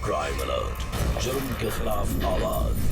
Crime alert, जुर्म के खिलाफ आवाज।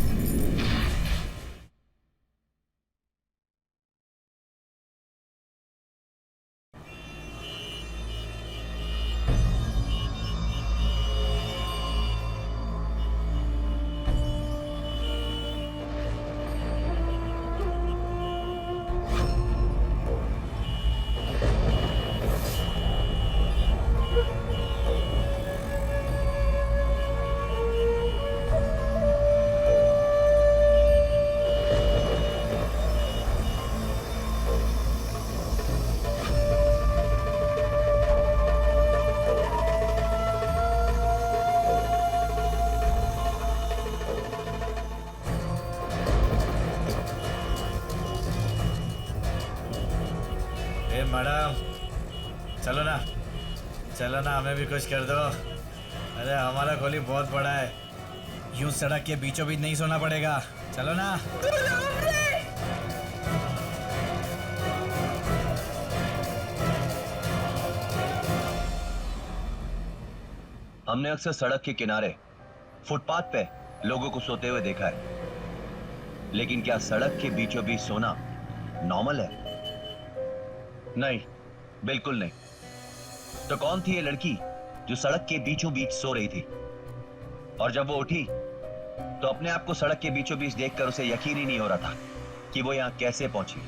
मैडम चलो ना, चलो ना, हमें भी कुछ कर दो। अरे हमारा गोली बहुत बड़ा है, यूं सड़क के बीचों बीच नहीं सोना पड़ेगा। चलो ना। हमने अक्सर सड़क के किनारे, फुटपाथ पे लोगों को सोते हुए देखा है, लेकिन क्या सड़क के बीचों बीच सोना नॉर्मल है? नहीं, बिल्कुल नहीं। तो कौन थी ये लड़की जो सड़क के बीचों बीच सो रही थी? और जब वो उठी तो अपने आप को सड़क के बीचों बीच देखकर उसे यकीन ही नहीं हो रहा था कि वो यहां कैसे पहुंची।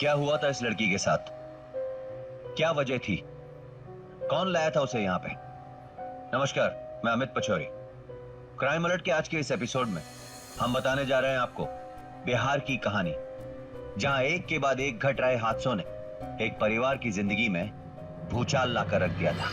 क्या हुआ था इस लड़की के साथ? क्या वजह थी? कौन लाया था उसे यहां पे? नमस्कार, मैं अमित पचौरी। क्राइम अलर्ट के आज के इस एपिसोड में हम बताने जा रहे हैं आपको बिहार की कहानी, जहां एक के बाद एक घट रहे हादसों ने एक परिवार की जिंदगी में भूचाल लाकर रख दिया था।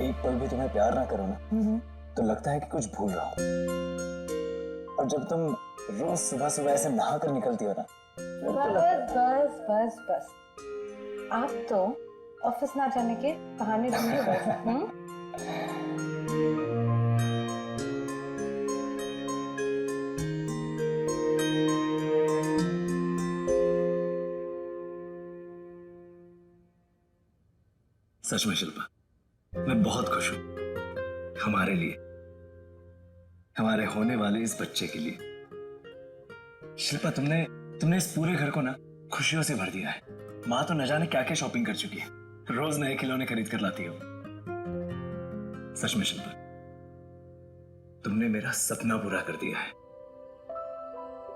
एक पल भी तुम्हें प्यार ना करो ना तो लगता है कि कुछ भूल रहा हूँ। और जब तुम रोज सुबह सुबह ऐसे नहा कर निकलती हो ना, बस बस बस बस, आप तो ऑफिस ना जाने के बहाने ढूंढे बस। सच में शिल्पा, मैं बहुत खुश हूं हमारे लिए, हमारे होने वाले इस बच्चे के लिए। शिल्पा, तुमने इस पूरे घर को ना खुशियों से भर दिया है। माँ तो न जाने क्या क्या शॉपिंग कर चुकी है, रोज नए खिलौने खरीद कर लाती हो। सच में शिल्पा, तुमने मेरा सपना पूरा कर दिया है।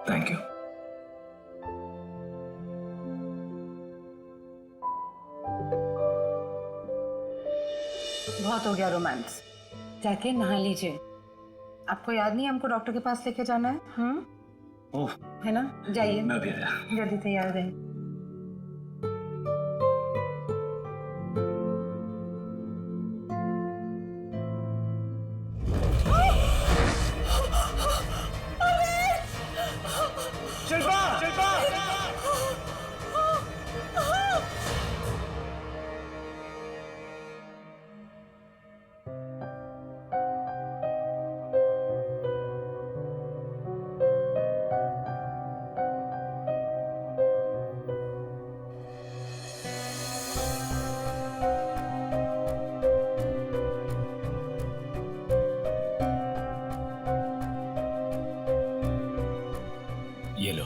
Thank you. बहुत हो गया रोमांस, जाके नहा लीजिए। आपको याद नहीं हमको डॉक्टर के पास लेके जाना है? ओह, है ना, जाइए। मैं भी आया। जल्दी तैयार रहे। शिल्पा, शिल्पा! ये लो,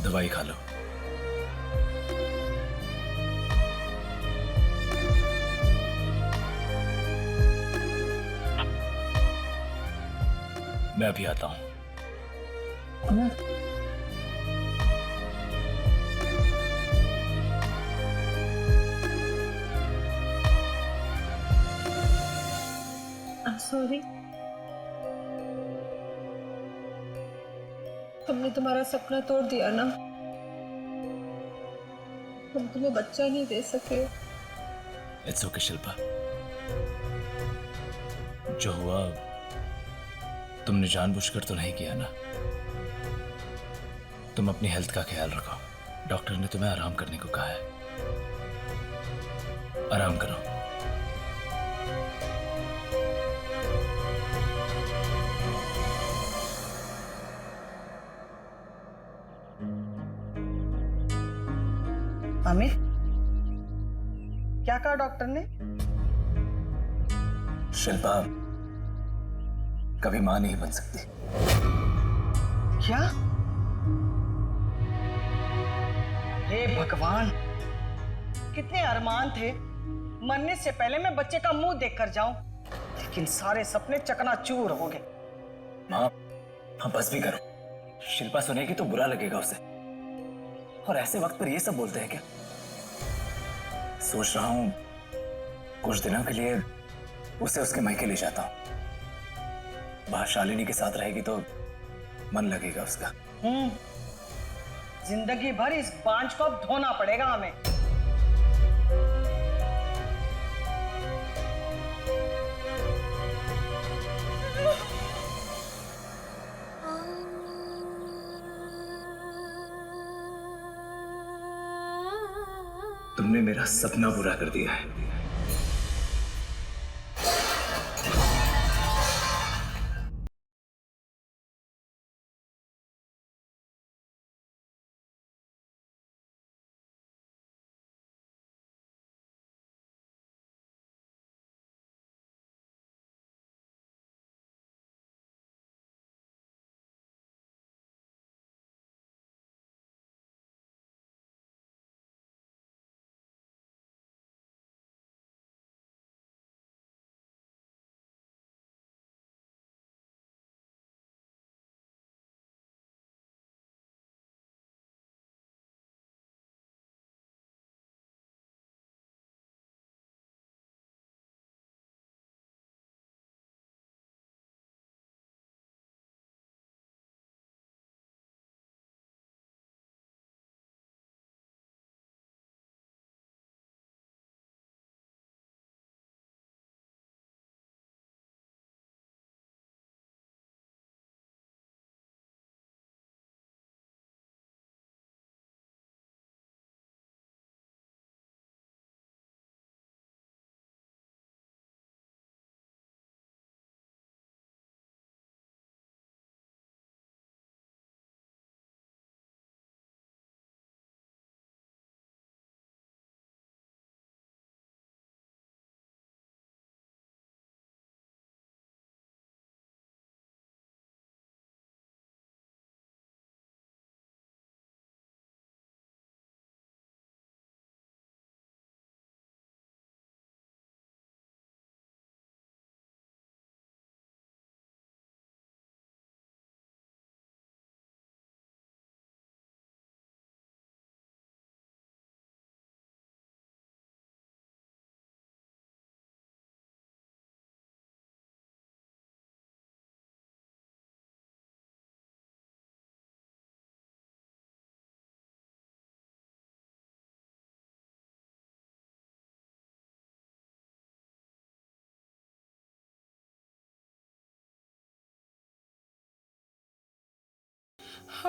दवाई खा लो। मैं अभी आता हूं। सॉरी। हमने तुम्हारा सपना तोड़ दिया ना, हम तुम्हें बच्चा नहीं दे सके। इट्स ओके शिल्पा, जो हुआ तुमने जानबूझकर तो नहीं किया ना। तुम अपनी हेल्थ का ख्याल रखो, डॉक्टर ने तुम्हें आराम करने को कहा है, आराम करो। आमिर, क्या कहा डॉक्टर ने? शिल्पा कभी मां नहीं बन सकती। क्या? हे भगवान, कितने अरमान थे मरने से पहले मैं बच्चे का मुंह देखकर जाऊं, लेकिन सारे सपने चकनाचूर हो गए। मां, हाँ बस भी करो। शिल्पा सुनेगी तो बुरा लगेगा उसे, और ऐसे वक्त पर ये सब बोलते हैं क्या? सोच रहा हूं कुछ दिनों के लिए उसे उसके मायके ले जाता हूं। बाहर शालिनी के साथ रहेगी तो मन लगेगा उसका। जिंदगी भर इस बांझ को अब धोना पड़ेगा हमें। तुमने मेरा सपना पूरा कर दिया है।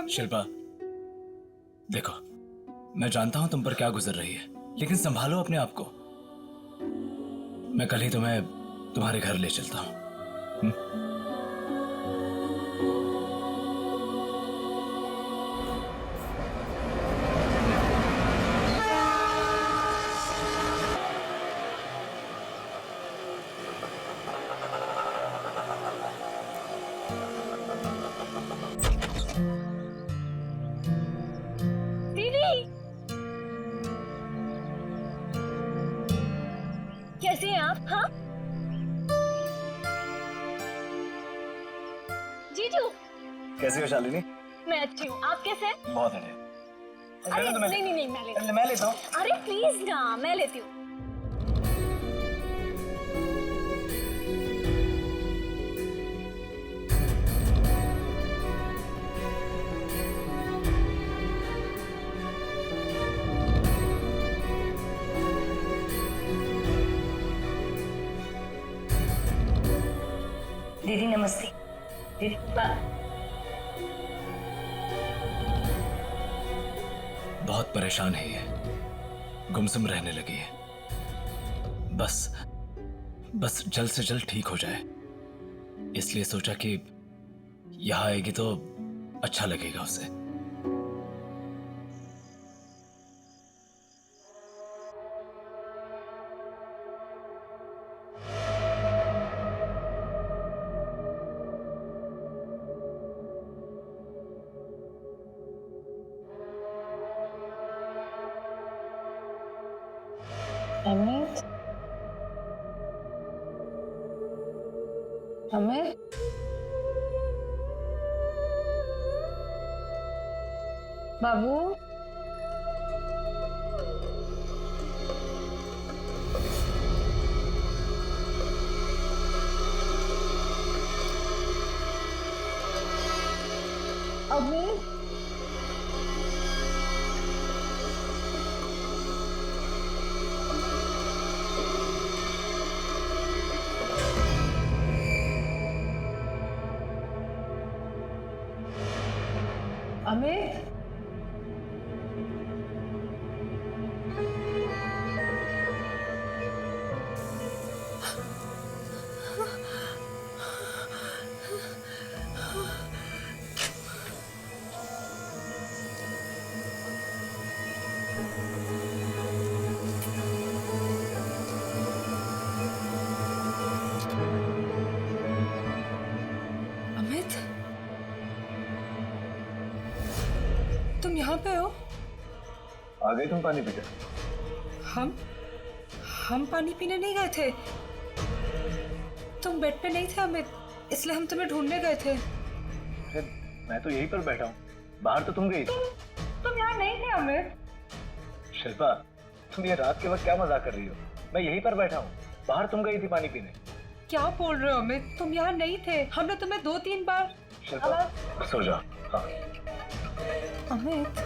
शिल्पा देखो, मैं जानता हूं तुम पर क्या गुजर रही है, लेकिन संभालो अपने आप को। मैं कल ही तुम्हें तुम्हारे घर ले चलता हूं। कैसे हैं आप? हाँ जीजू, कैसी हो शालिनी? मैं अच्छी हूँ, आप कैसे हैं? बहुत बढ़िया। अरे नहीं नहीं नहीं, मैं लेती हूँ। मैं लेता हूँ। अरे प्लीज ना, मैं लेती हूँ। नमस्ते दीदी, बाय। बहुत परेशान है ये, गुमसुम रहने लगी है। बस जल्द से जल्द ठीक हो जाए, इसलिए सोचा कि यहाँ आएगी तो अच्छा लगेगा उसे। अमित, अमित, बाबू, अमित, अमित, अमित, तुम यहाँ पे हो? आ गए तुम पानी पीकर? हम पानी पीने नहीं गए थे। तुम बेड पे नहीं थे अमित, इसलिए हम तुम्हें ढूंढने गए थे। मैं तो यहीं पर बैठा हूँ, बाहर तो तुम गई थी। तुम यहाँ नहीं थे अमित। शिल्पा, तुम ये रात के वक्त क्या मजाक कर रही हो? मैं यहीं पर बैठा हूँ, बाहर तुम गई थी पानी पीने। क्या बोल रहे हो अमित? तुम यहाँ नहीं थे, हमने तुम्हें 2-3 बार। शिल्पा, सो जाओ। हाँ। अमित,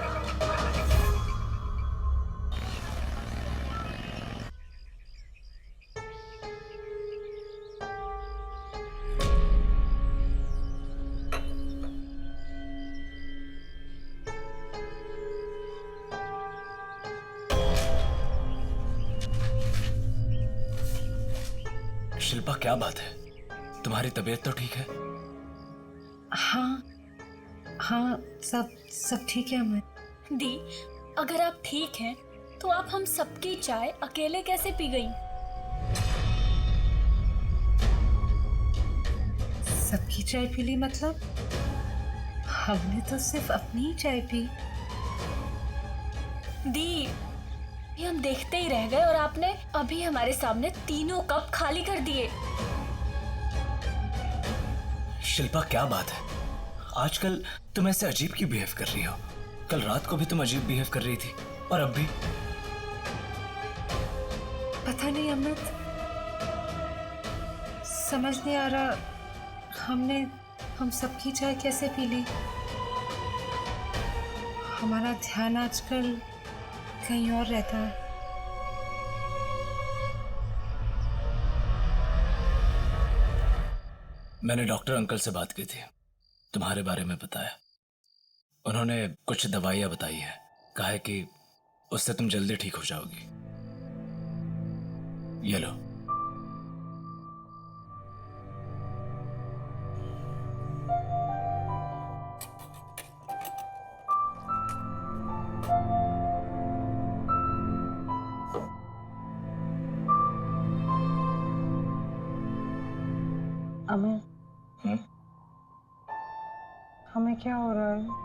शिल्पा, क्या बात है? तुम्हारी तबीयत तो ठीक है? हाँ हाँ, सब ठीक है अमित। दी, अगर आप ठीक हैं तो आप हम सबकी चाय अकेले कैसे पी गई? सबकी चाय पी ली मतलब? हमने तो सिर्फ अपनी ही चाय पी। दी, ये हम देखते ही रह गए और आपने अभी हमारे सामने तीनों कप खाली कर दिए। शिल्पा, क्या बात है? आजकल तुम ऐसे अजीब क्यों बिहेव कर रही हो? कल रात को भी तुम अजीब बिहेव कर रही थी और अब भी। पता नहीं अमित, समझ नहीं आ रहा हम सबकी चाय कैसे पी ली। हमारा ध्यान आजकल कहीं और रहता है। मैंने डॉक्टर अंकल से बात की थी, तुम्हारे बारे में बताया। उन्होंने कुछ दवाइयां बताई है, कहा है कि उससे तुम जल्दी ठीक हो जाओगी। ये लो। अमित, हमें क्या हो रहा है?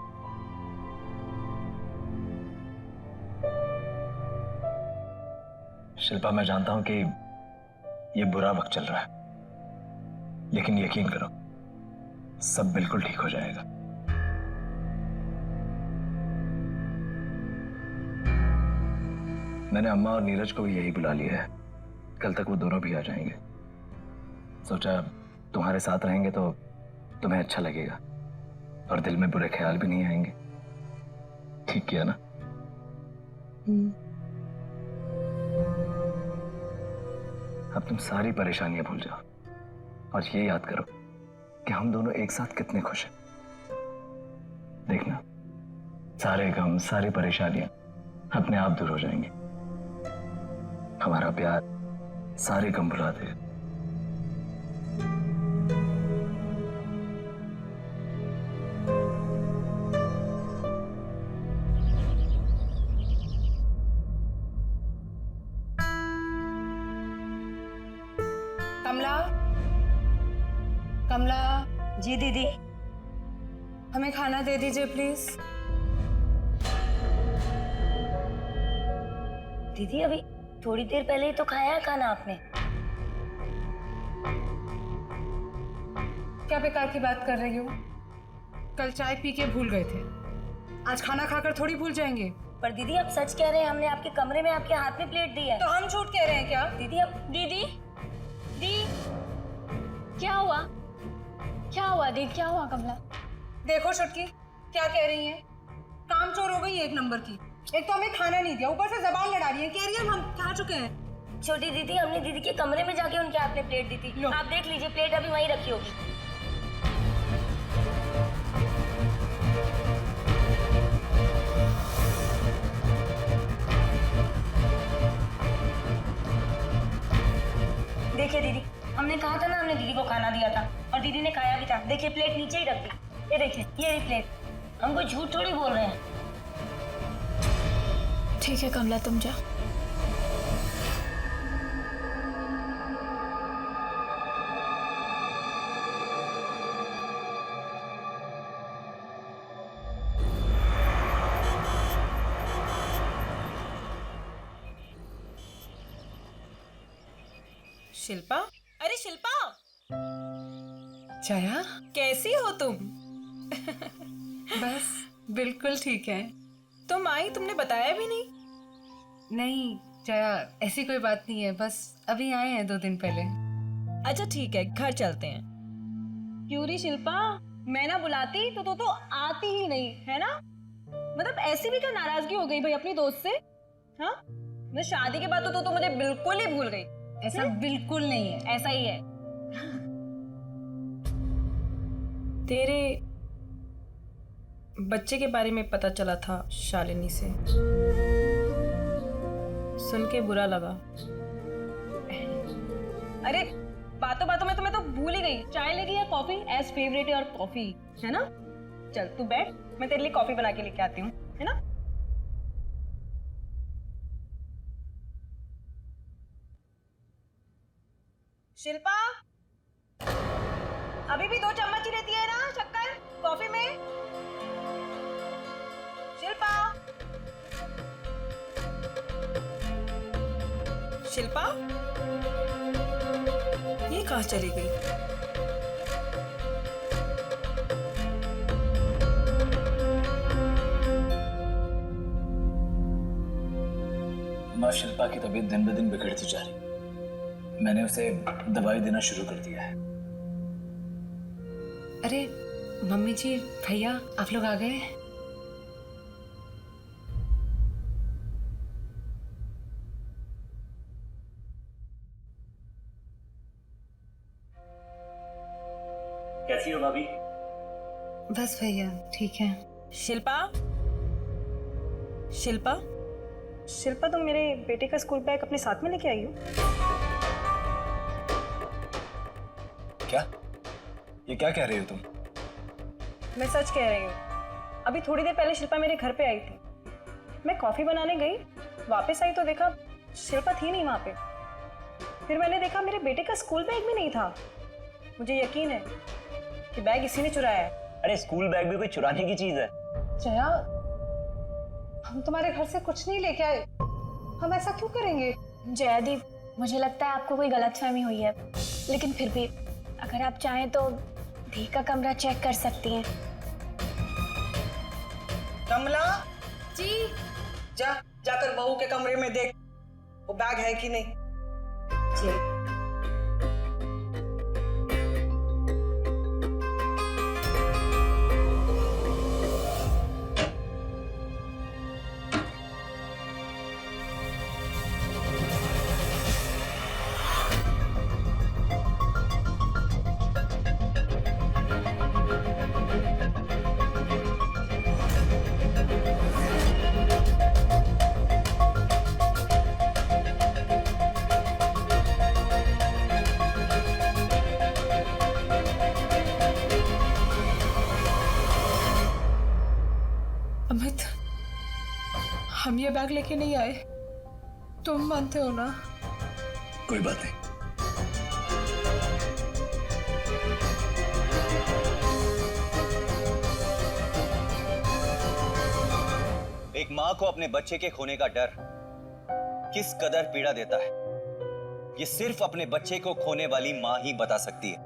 शिल्पा, मैं जानता हूं कि ये बुरा वक्त चल रहा है, लेकिन यकीन करो, सब बिल्कुल ठीक हो जाएगा। मैंने अम्मा और नीरज को भी यही बुला लिया है, कल तक वो दोनों भी आ जाएंगे। सोचा तुम्हारे साथ रहेंगे तो तुम्हें अच्छा लगेगा और दिल में बुरे ख्याल भी नहीं आएंगे। ठीक किया ना? अब तुम सारी परेशानियां भूल जाओ और ये याद करो कि हम दोनों एक साथ कितने खुश हैं। देखना, सारे गम, सारी परेशानियां अपने आप दूर हो जाएंगे। हमारा प्यार सारे गम भुला देगा। कमला, कमला, जी दीदी। हमें खाना दे दीजिए प्लीज। दीदी अभी थोड़ी देर पहले ही तो खाया है खाना आपने। क्या बेकार की बात कर रही हो? कल चाय पी के भूल गए थे, आज खाना खाकर थोड़ी भूल जाएंगे। पर दीदी आप सच कह रहे हैं, हमने आपके कमरे में आपके हाथ में प्लेट दी है। तो हम झूठ कह रहे हैं क्या? दीदी अब दीदी, दी, क्या हुआ? क्या हुआ दी? क्या हुआ कमला? देखो छुटकी, क्या कह रही हैं? काम चोर हो गई एक नंबर की। एक तो हमें खाना नहीं दिया, ऊपर से जबान लड़ा रही है, कह रही है हम खा चुके हैं। छोटी दीदी, हमने दीदी के कमरे में जाके उनके हाथ में प्लेट दी थी। आप देख लीजिए, प्लेट अभी वहीं रखी होगी। देखिए दीदी, हमने कहा था ना, हमने दीदी को खाना दिया था और दीदी ने खाया भी था। देखिए प्लेट नीचे ही रख दी। ये देखिए, ये रही प्लेट। हम कोई झूठ थोड़ी बोल रहे हैं। ठीक है कमला, तुम जा। शिल्पा, अरे शिल्पा, जया, कैसी हो तुम? बस बिल्कुल ठीक है। तुम आई, तुमने बताया भी नहीं। नहीं जया, ऐसी कोई बात नहीं है, बस अभी आए हैं 2 दिन पहले। अच्छा ठीक है, घर चलते हैं। क्यों री शिल्पा, मैं ना बुलाती तो तो आती ही नहीं, है ना? मतलब ऐसी भी क्या नाराजगी हो गई भाई अपनी दोस्त से? हाँ, मैं शादी के बाद तो मुझे बिल्कुल ही भूल गई। ऐसा बिल्कुल नहीं है। ऐसा ही है। तेरे बच्चे के बारे में पता चला था शालिनी से, सुन के बुरा लगा। अरे बातों बातों में तो मैं तो भूल ही गई। चाय लेगी या कॉफी? एज फेवरेट और कॉफी, है ना? चल तू बैठ, मैं तेरे लिए कॉफी बना के लेके आती हूँ, है ना? शिल्पा, अभी भी 2 चम्मच ही रहती है ना शक्कर कॉफी में? शिल्पा, शिल्पा, ये कहाँ चली गई? माँ, शिल्पा की तबीयत दिन ब दिन बिगड़ती जा रही। मैंने उसे दवाई देना शुरू कर दिया है। अरे मम्मी जी, भैया, आप लोग आ गए? कैसी हो भाभी? बस भैया ठीक है। शिल्पा, शिल्पा, शिल्पा तुम मेरे बेटे का स्कूल बैग अपने साथ में लेके आई हो? क्या? ये क्या कह रही हो तुम? मैं सच कह रही हूँ। अभी थोड़ी देर पहले शिल्पा मेरे घर पे आई थी। मैं कॉफी बनाने गई, वापस आई तो देखा शिल्पा थी नहीं वहां पे। फिर मैंने देखा मेरे बेटे का स्कूल बैग भी नहीं था। मुझे यकीन है कि बैग इसी ने चुराया है। अरे स्कूल बैग भी कोई चुराने की चीज है? जया, हम तुम्हारे घर से कुछ नहीं लेके आए, हम ऐसा क्यों करेंगे? जयादीप, मुझे लगता है आपको कोई गलतफहमी हुई है, लेकिन फिर भी अगर आप चाहें तो धी का कमरा चेक कर सकती हैं। कमला जी। जाकर बहू के कमरे में देख वो बैग है कि नहीं। जी। अमित, हम ये बैग लेके नहीं आए, तुम मानते हो ना? कोई बात नहीं। एक माँ को अपने बच्चे के खोने का डर किस कदर पीड़ा देता है, ये सिर्फ अपने बच्चे को खोने वाली माँ ही बता सकती है,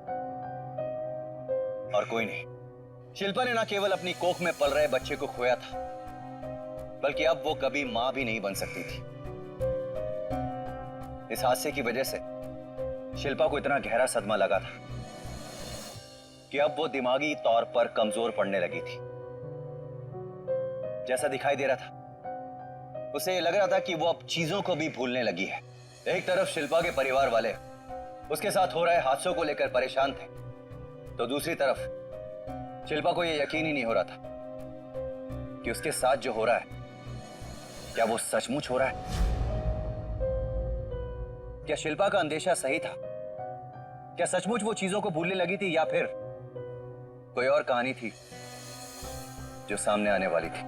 और कोई नहीं। शिल्पा ने ना केवल अपनी कोख में पल रहे बच्चे को खोया था, बल्कि अब वो कभी माँ भी नहीं बन सकती थी। इस हादसे की वजह से शिल्पा को इतना गहरा सदमा लगा था कि अब वो दिमागी तौर पर कमजोर पड़ने लगी थी। जैसा दिखाई दे रहा था, उसे लग रहा था कि वो अब चीजों को भी भूलने लगी है। एक तरफ शिल्पा के परिवार वाले उसके साथ हो रहे हादसों को लेकर परेशान थे, तो दूसरी तरफ शिल्पा को यह यकीन ही नहीं हो रहा था कि उसके साथ जो हो रहा है क्या वो सचमुच हो रहा है। क्या शिल्पा का अंदेशा सही था? क्या सचमुच वो चीजों को भूलने लगी थी, या फिर कोई और कहानी थी जो सामने आने वाली थी?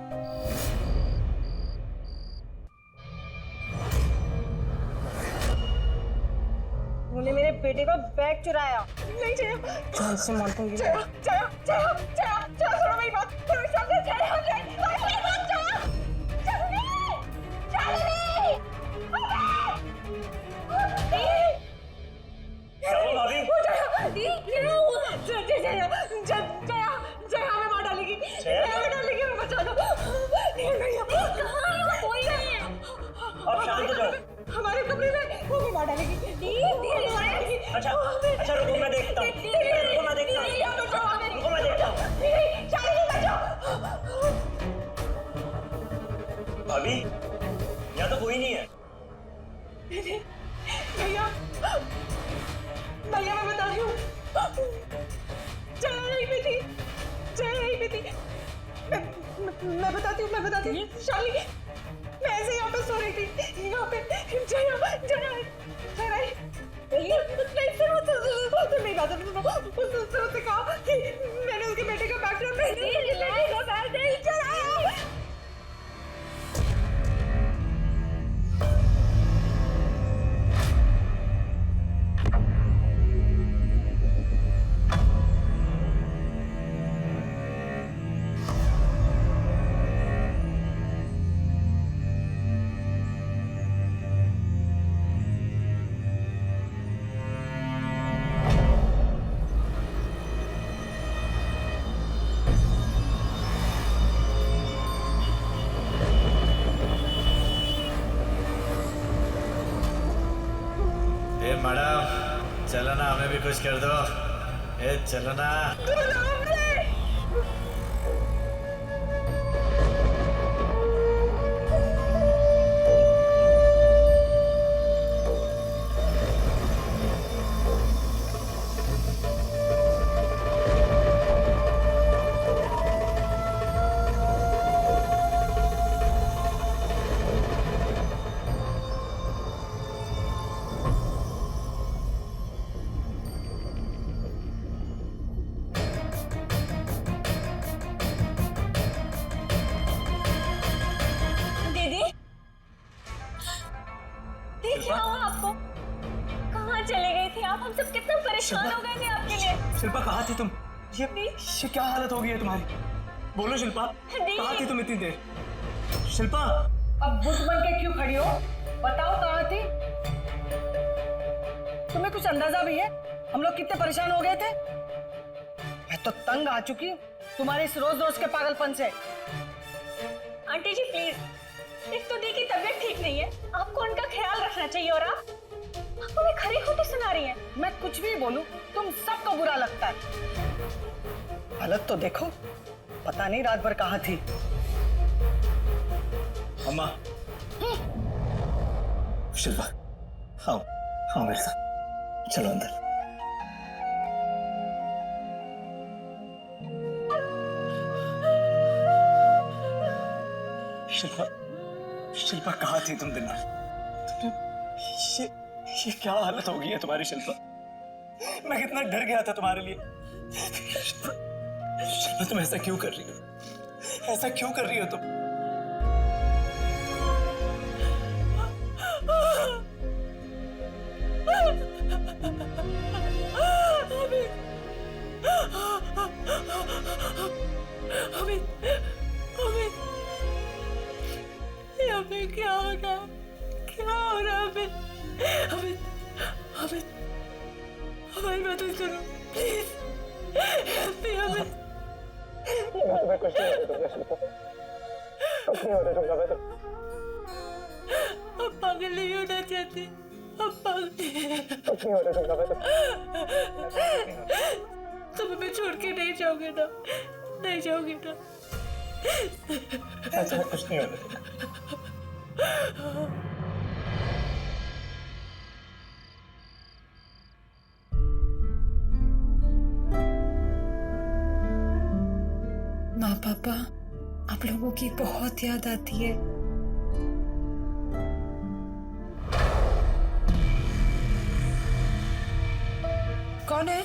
उन्होंने मेरे बेटे का बैग चुराया। नहीं जया, जान से मानूंगी। जया, जया, जया, जया, जया, सुनो मेरी बात, सुनो मेरी बात, जया, जया, मेरी बात, जया, चांदनी, चांदनी, क्या हुआ भाभी? जया, जया, जया, जया हमें मार डालेगी, जया हमें डालेगी, हमें बचा दो। कहाँ? कोई नहीं है। अब शांत हो जाओ। हमारे कमरे में वो मार डालेगी। अच्छा अच्छा, रुको मैं देखता हूँ, रुको मैं देखता हूँ। भाभी, यहाँ तो कोई नहीं है। भैया, भैया मैं बता रही हूँ, जया यहीं पे थी, जया यहीं पे थी। मैं बताती हूँ, शाली, मैं ऐसे यहाँ पे सो रही थी, यहाँ पे जया, जया, जया, मेरी बात सुनो, उसने कहा कि मैंने उसके बेटे का बैग चुराया। मैडम चलो ना, हमें भी कुछ कर दो। ए चलो ना। क्या हुआ आपको? कहाँ चले गई थी आप? हम सब कितना परेशान हो गए थे आपके लिए। शिल्पा कहाँ थी तुम? ये क्या हालत हो गई है तुम्हारी? बोलो शिल्पा, कहाँ थी तुम इतनी देर? शिल्पा, अब बुत बन के क्यों खड़ी हो? बताओ कहाँ थी? तुम्हें कुछ अंदाजा भी है हम लोग कितने परेशान हो गए थे? मैं तो तंग आ चुकी हूँ तुम्हारे इस रोज रोज के पागलपन से। आंटी जी प्लीज, एक तो दी की तबीयत ठीक नहीं है, आपको उनका ख्याल रखना चाहिए, और आप उन्हें खरी खोटी सुना रही हैं। मैं कुछ भी बोलूं तुम सबको बुरा लगता है। हालत तो देखो, पता नहीं रात भर कहाँ थी। अम्मा, शिल्पा, आओ आओ मेरे साथ, चलो अंदर। शिल्पा, शिल्पा कहाँ थी तुम दिन भर? ये क्या हालत हो गई है तुम्हारी शिल्पा? मैं कितना डर गया था तुम्हारे लिए। शिल्पा, तुम ऐसा क्यों कर रही हो? ऐसा क्यों कर रही हो तुम? अमित क्या हो रहा है? क्या हो रहा है अमित? अमित अमित हमारी मदद करो प्लीज। अमित मैं कुछ नहीं होने दूंगा शिल्पा, कुछ नहीं होने दूंगा मैं तो। अब पागल नहीं होना चाहती, अब पागल कुछ नहीं होने दूंगा मैं तो। तुम हमें छोड़ के नहीं जाओगे ना? नहीं जाओगे ना? ऐसा कुछ नहीं होने दूंगा। माँ पापा आप लोगों की बहुत याद आती है। कौन है?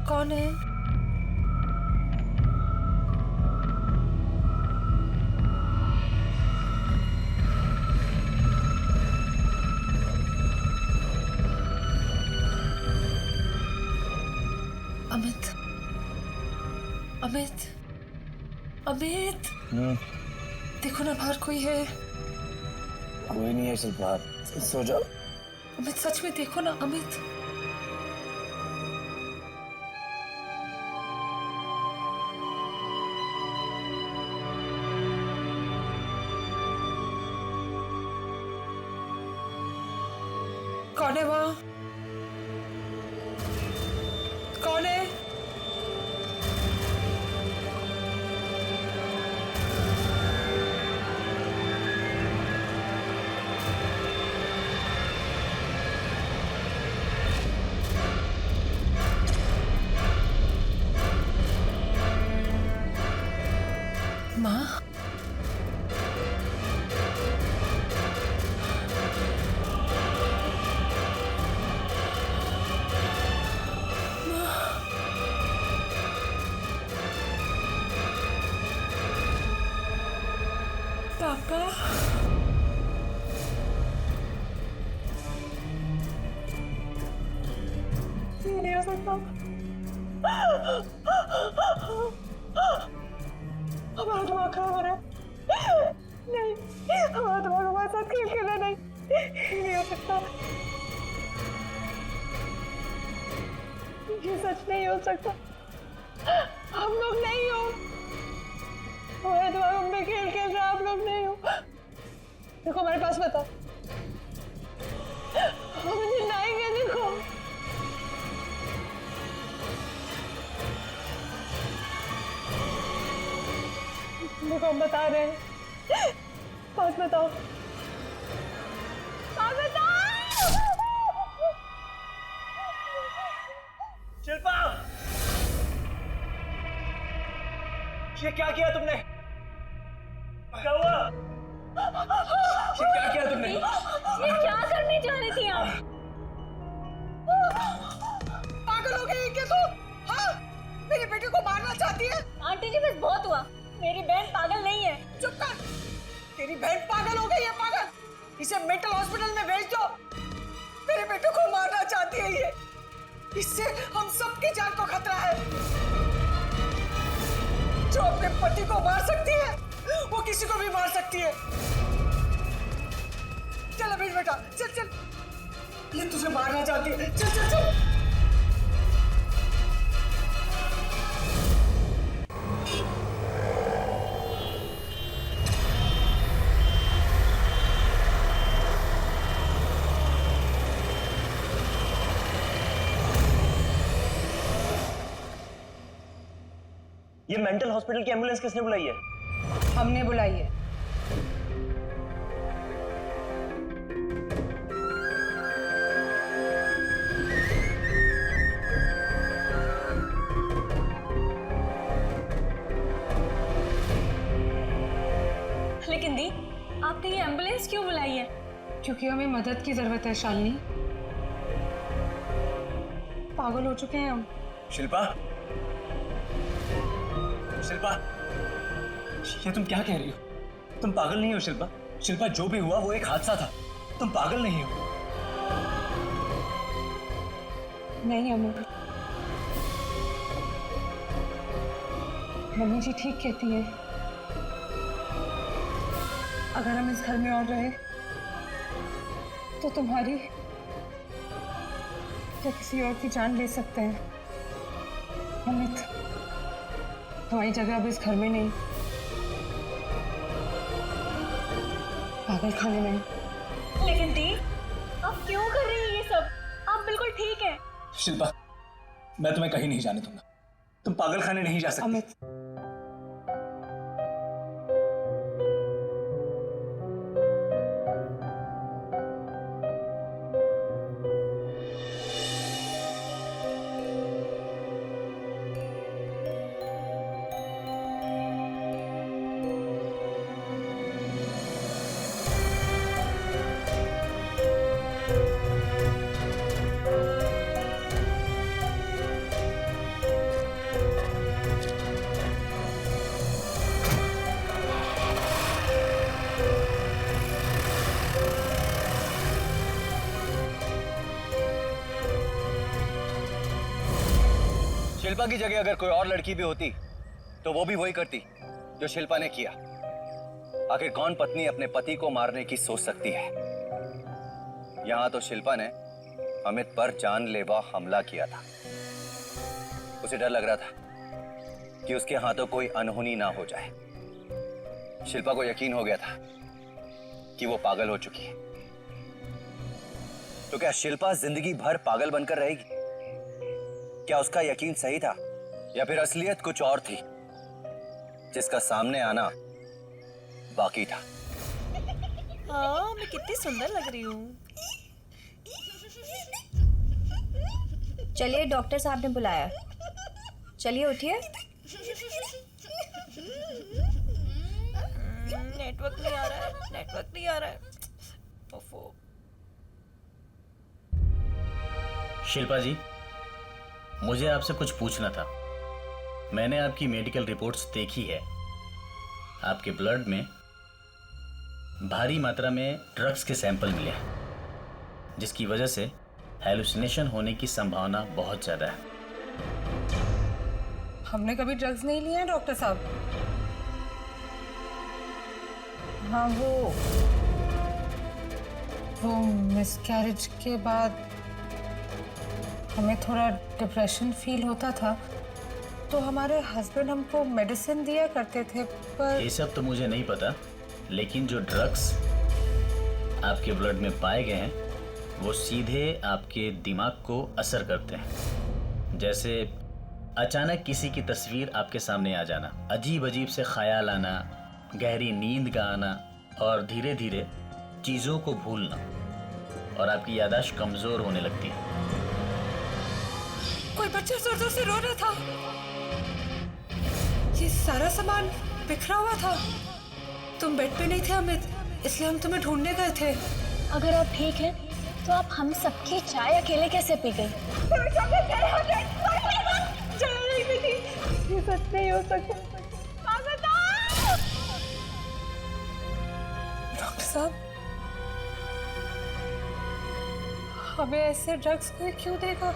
कौन है? अमित अमित अमित देखो ना बाहर कोई है। कोई नहीं है शिल्पा, सो जाओ। अमित सच में देखो ना अमित। कौन है वहां? कौन है? माँ पापा ये नहीं हो सकता। हमारा दिमाग खराब हो रहा है। नहीं हमारा दिमाग हमारे साथ खेल खेल रहा है। नहीं ये नहीं हो सकता, ये सच नहीं हो सकता। हम लोग नहीं हो, हमारे दिमाग हम पे खेल खेल रहा है। आप लोग नहीं हो। देखो हमारे पास बताओ, हम जिंदाएंगे। देखो देखो हम बता रहे हैं। पास बताओ, पास बताओ। शिल्पा, ये क्या किया तुमने? क्या हुआ? ये क्या किया तुमने? ये क्या करने जा रही थी आप? पागल हो गई क्या तू? हाँ मेरे बेटे को मारना चाहती है? आंटी जी बस बहुत हुआ, मेरी बहन पागल नहीं है। चुप कर, तेरी बहन पागल हो गई है। पागल, इसे मेंटल हॉस्पिटल में भेज दो। मेरे बेटे को मारना चाहती है ये, इससे हम सबकी जान को खतरा है। जो अपने पति को मार सकती है वो किसी को भी मार सकती है। चल अभी बेटा, चल चल, ये तुझे मारना चाहती है। चल चल चल। ये मेंटल हॉस्पिटल की एम्बुलेंस किसने बुलाई है? हमने बुलाई है। लेकिन दी, आपने ये एम्बुलेंस क्यों बुलाई है? क्योंकि हमें मदद की जरूरत है शालिनी। पागल हो चुके हैं हम। शिल्पा, शिल्पा, ये तुम क्या कह रही हो? तुम पागल नहीं हो शिल्पा। शिल्पा, जो भी हुआ वो एक हादसा था, तुम पागल नहीं हो। नहीं अमर, मम्मी जी ठीक कहती है। अगर हम इस घर में और रहे तो तुम्हारी या किसी और की जान ले सकते हैं। अमित, हमारी जगह अब इस घर में नहीं, पागल खाने में। लेकिन दी, आप क्यों कर रही हैं ये सब? आप बिल्कुल ठीक हैं। शिल्पा, मैं तुम्हें कहीं नहीं जाने दूंगा। तुम पागल खाने नहीं जा सकती। अमित, शिल्पा की जगह अगर कोई और लड़की भी होती तो वो भी वही करती जो शिल्पा ने किया। आखिर कौन पत्नी अपने पति को मारने की सोच सकती है? यहां तो शिल्पा ने अमित पर जानलेवा हमला किया था। उसे डर लग रहा था कि उसके हाथों कोई अनहोनी ना हो जाए। शिल्पा को यकीन हो गया था कि वो पागल हो चुकी है। तो क्या शिल्पा जिंदगी भर पागल बनकर रहेगी? क्या उसका यकीन सही था या फिर असलियत कुछ और थी जिसका सामने आना बाकी था? हाँ, मैं कितनी सुंदर लग रही हूँ। चलिए, डॉक्टर साहब ने बुलाया। चलिए उठिए। नेटवर्क नहीं आ रहा है, नेटवर्क नहीं आ रहा है। ओफो। शिल्पा जी, मुझे आपसे कुछ पूछना था। मैंने आपकी मेडिकल रिपोर्ट्स देखी है। आपके ब्लड में भारी मात्रा में ड्रग्स के सैंपल मिले हैं, जिसकी वजह से हैलुसिनेशन होने की संभावना बहुत ज्यादा है। हमने कभी ड्रग्स नहीं लिए हैं डॉक्टर साहब। हाँ, वो मिसकैरेज के बाद हमें थोड़ा डिप्रेशन फील होता था, तो हमारे हस्बैंड हमको मेडिसिन दिया करते थे। पर ये सब तो मुझे नहीं पता, लेकिन जो ड्रग्स आपके ब्लड में पाए गए हैं वो सीधे आपके दिमाग को असर करते हैं। जैसे अचानक किसी की तस्वीर आपके सामने आ जाना, अजीब अजीब से ख्याल आना, गहरी नींद का आना और धीरे धीरे चीज़ों को भूलना, और आपकी याददाश्त कमज़ोर होने लगती है। कोई बच्चा जोर जोर से रो रहा था। ये सारा सामान बिखरा हुआ था। तुम बेड पे नहीं थे अमित, इसलिए हम तुम्हें ढूंढने गए थे। अगर आप ठीक हैं, तो आप हम सबकी चाय अकेले कैसे पी गई? ये सच नहीं हो सकता। डॉक्टर साहब, हमें ऐसे ड्रग्स कोई क्यों देगा?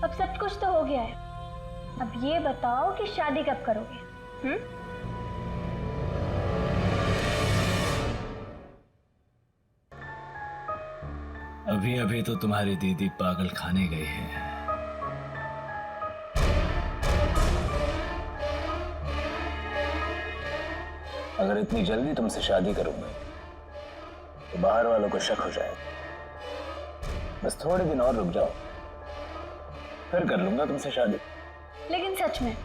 अब सब कुछ तो हो गया है, अब ये बताओ कि शादी कब करोगे? अभी अभी तो तुम्हारी दीदी पागल खाने गई है। अगर इतनी जल्दी तुमसे शादी करूंगा तो बाहर वालों को शक हो जाएगा। बस थोड़े दिन और रुक जाओ, फिर कर लूंगा तुमसे शादी। लेकिन सच में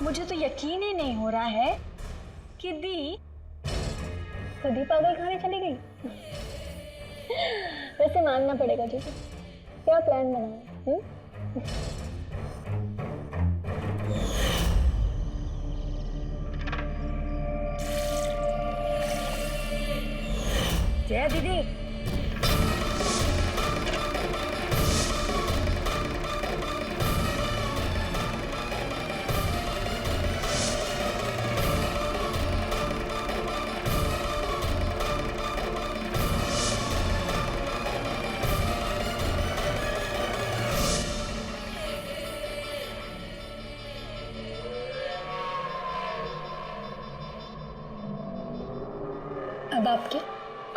मुझे तो यकीन ही नहीं हो रहा है कि दी कभी पागल खाने चली गई। वैसे मानना पड़ेगा जीजू, क्या प्लान बनाया? जय दीदी। अब आपके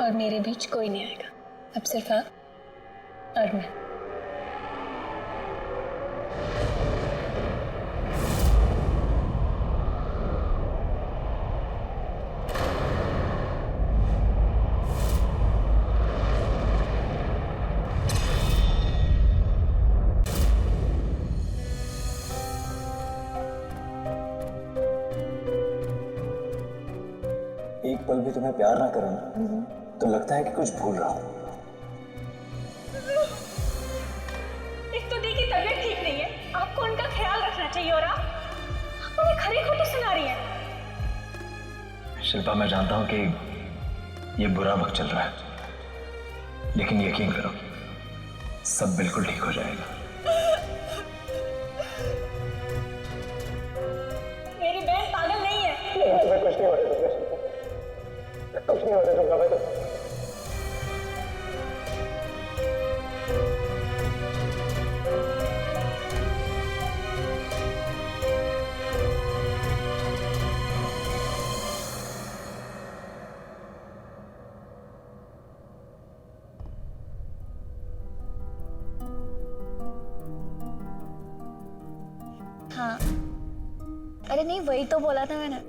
और मेरे बीच कोई नहीं आएगा, अब सिर्फ आप और मैं। एक पल भी तुम्हें प्यार ना करो ना तो लगता है कि कुछ भूल रहा हूं। एक तो दी की तबीयत ठीक नहीं है, आपको उनका ख्याल रखना चाहिए और आप उन्हें खरी खोटी सुना रही हैं। शिल्पा, मैं जानता हूं कि ये बुरा वक्त चल रहा है, लेकिन यकीन करो सब बिल्कुल ठीक हो जाएगा। मेरी बहन पागल नहीं है। कुछ नहीं होने दूंगा, कुछ नहीं होने दूंगा मैं तो। हाँ, अरे नहीं, वही तो बोला था मैंने।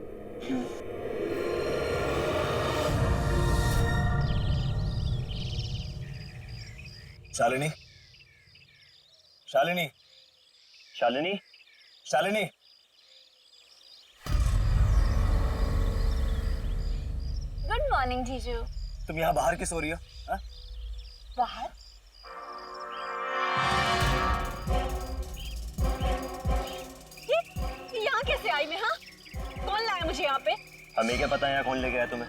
शालिनी, शालिनी, शालिनी, शालिनी। गुड मॉर्निंग जीजू। तुम यहाँ बाहर क्यों सो रही हो? हा? बाहर? ये यहाँ कैसे आई मैं? हाँ, कौन लाया मुझे यहाँ पे? हमें क्या पता है यहाँ कौन लेके आया तुम्हें?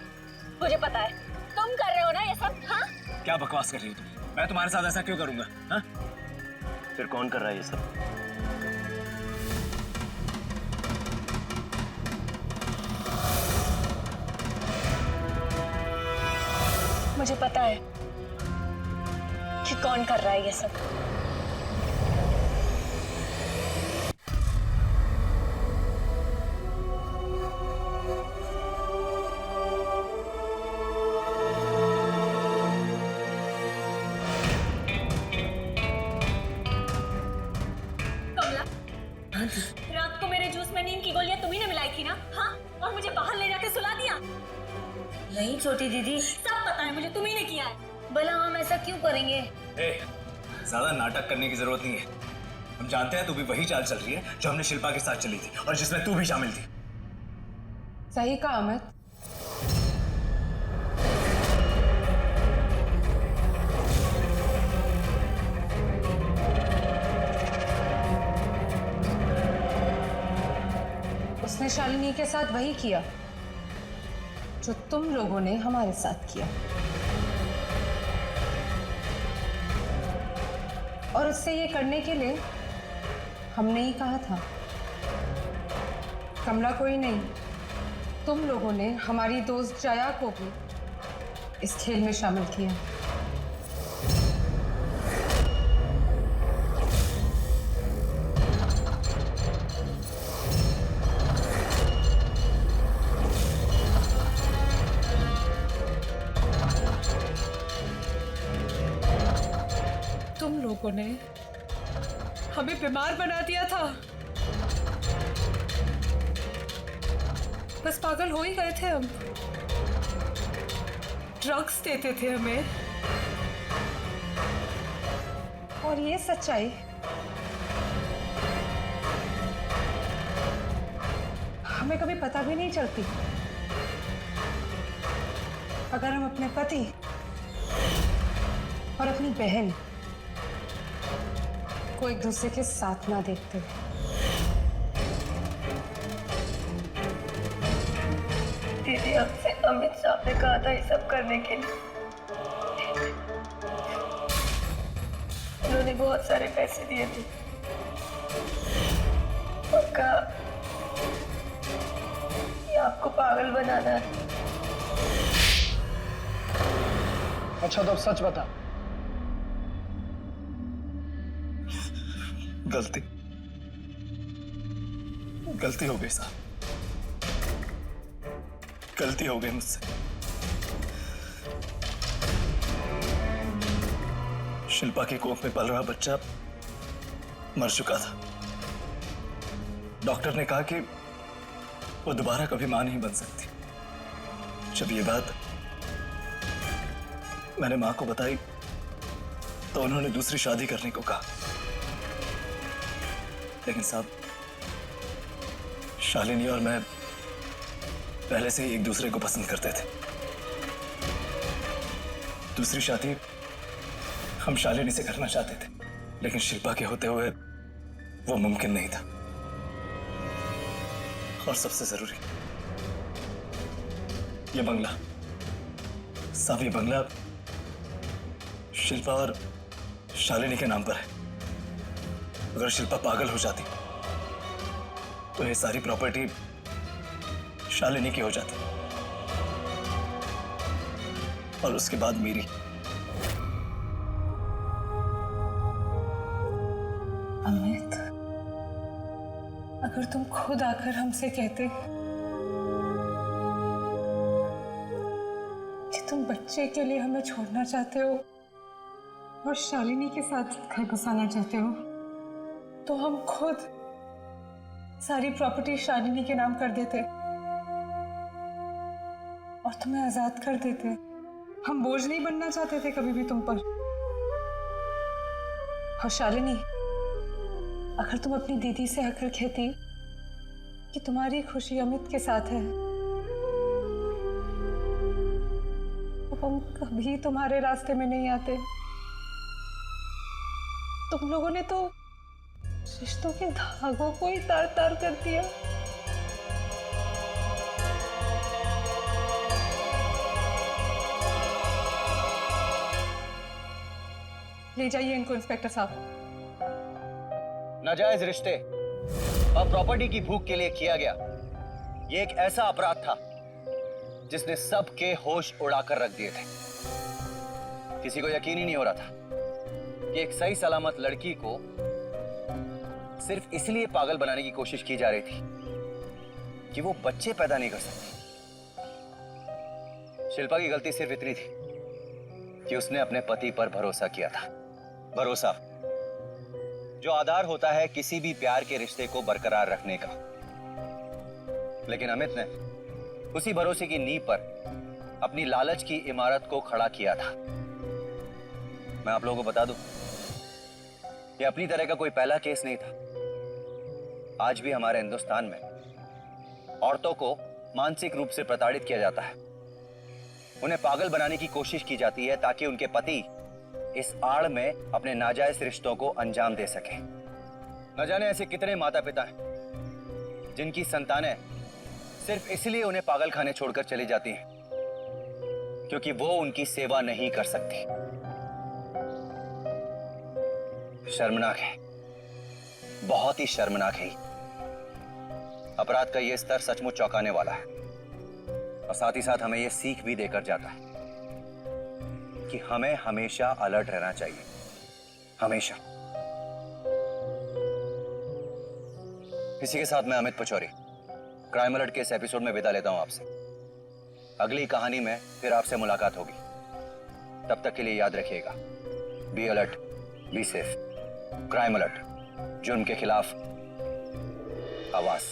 मुझे पता है, तुम कर रहे हो ना ये सब। हाँ, क्या बकवास कर रही हो तुम? मैं तुम्हारे साथ ऐसा क्यों करूंगा? हा? फिर कौन कर रहा है ये सब? मुझे पता है कि कौन कर रहा है ये सब। रात को मेरे जूस में नीम की गोलियां तुम्ही ने मिलाई थी ना? हाँ, और मुझे बाहर ले जाके सुला दिया। नहीं छोटी दीदी, सब पता है मुझे, तुम्ही ने किया है। भला हम ऐसा क्यों करेंगे? ज्यादा नाटक करने की जरूरत नहीं है। हम जानते हैं तू भी वही चाल चल रही है जो हमने शिल्पा के साथ चली थी और जिसमें तू भी शामिल थी। सही कहा अमित। उसने शालिनी के साथ वही किया जो तुम लोगों ने हमारे साथ किया, और उससे ये करने के लिए हमने ही कहा था। कमला कोई नहीं, तुम लोगों ने हमारी दोस्त जया को भी इस खेल में शामिल किया। लोगों ने हमें बीमार बना दिया था। बस पागल हो ही गए थे हम। ड्रग्स देते थे हमें। और ये सच्चाई हमें कभी पता भी नहीं चलती। अगर हम अपने पति और अपनी बहन को एक दूसरे के साथ ना देखते। दीदी आपसे अमित साहब ने कहा था ये सब करने के लिए। उन्होंने बहुत सारे पैसे दिए थे और कहा कि आपको पागल बनाना है। अच्छा तो अब सच बता। गलती हो गई साहब, गलती हो गई मुझसे। शिल्पा की कोख में पल रहा बच्चा मर चुका था। डॉक्टर ने कहा कि वो दोबारा कभी मां नहीं बन सकती। जब ये बात मैंने मां को बताई तो उन्होंने दूसरी शादी करने को कहा। लेकिन साहब, शालिनी और मैं पहले से ही एक दूसरे को पसंद करते थे। दूसरी शादी हम शालिनी से करना चाहते थे, लेकिन शिल्पा के होते हुए वो मुमकिन नहीं था। और सबसे जरूरी, ये बंगला साहब, ये बंगला शिल्पा और शालिनी के नाम पर है। अगर शिल्पा पागल हो जाती तो ये सारी प्रॉपर्टी शालिनी की हो जाती और उसके बाद मेरी। अमित, अगर तुम खुद आकर हमसे कहते कि तुम बच्चे के लिए हमें छोड़ना चाहते हो और शालिनी के साथ घर बसाना चाहते हो, तो हम खुद सारी प्रॉपर्टी शालिनी के नाम कर देते और तुम्हें आजाद कर देते। हम बोझ नहीं बनना चाहते थे कभी भी तुम पर। और शालिनी, अगर तुम अपनी दीदी से आकर कहती कि तुम्हारी खुशी अमित के साथ है, तो हम कभी तुम्हारे रास्ते में नहीं आते। तुम लोगों ने तो रिश्तों के धागों को ही तार तार कर दिया। ले जाइए इनको इंस्पेक्टर साहब। नाजायज रिश्ते और प्रॉपर्टी की भूख के लिए किया गया ये एक ऐसा अपराध था जिसने सबके होश उड़ाकर रख दिए थे। किसी को यकीन ही नहीं हो रहा था कि एक सही सलामत लड़की को सिर्फ इसलिए पागल बनाने की कोशिश की जा रही थी कि वो बच्चे पैदा नहीं कर सकती। शिल्पा की गलती सिर्फ इतनी थी कि उसने अपने पति पर भरोसा किया था। भरोसा जो आधार होता है किसी भी प्यार के रिश्ते को बरकरार रखने का। लेकिन अमित ने उसी भरोसे की नींव पर अपनी लालच की इमारत को खड़ा किया था। मैं आप लोगों को बता दूं, ये अपनी तरह का कोई पहला केस नहीं था। आज भी हमारे हिंदुस्तान में औरतों को मानसिक रूप से प्रताड़ित किया जाता है। उन्हें पागल बनाने की कोशिश की जाती है ताकि उनके पति इस आड़ में अपने नाजायज रिश्तों को अंजाम दे सके। न जाने ऐसे कितने माता पिता हैं जिनकी संतानें सिर्फ इसलिए उन्हें पागल खाने छोड़कर चली जाती हैं क्योंकि वो उनकी सेवा नहीं कर सकती। शर्मनाक है, बहुत ही शर्मनाक है। अपराध का यह स्तर सचमुच चौंकाने वाला है और साथ ही साथ हमें यह सीख भी देकर जाता है कि हमें हमेशा अलर्ट रहना चाहिए। हमेशा। इसी के साथ मैं अमित पचौरी क्राइम अलर्ट के इस एपिसोड में विदा लेता हूं आपसे। अगली कहानी में फिर आपसे मुलाकात होगी। तब तक के लिए याद रखिएगा, be alert, be safe, crime alert, जुर्म के खिलाफ आवाज।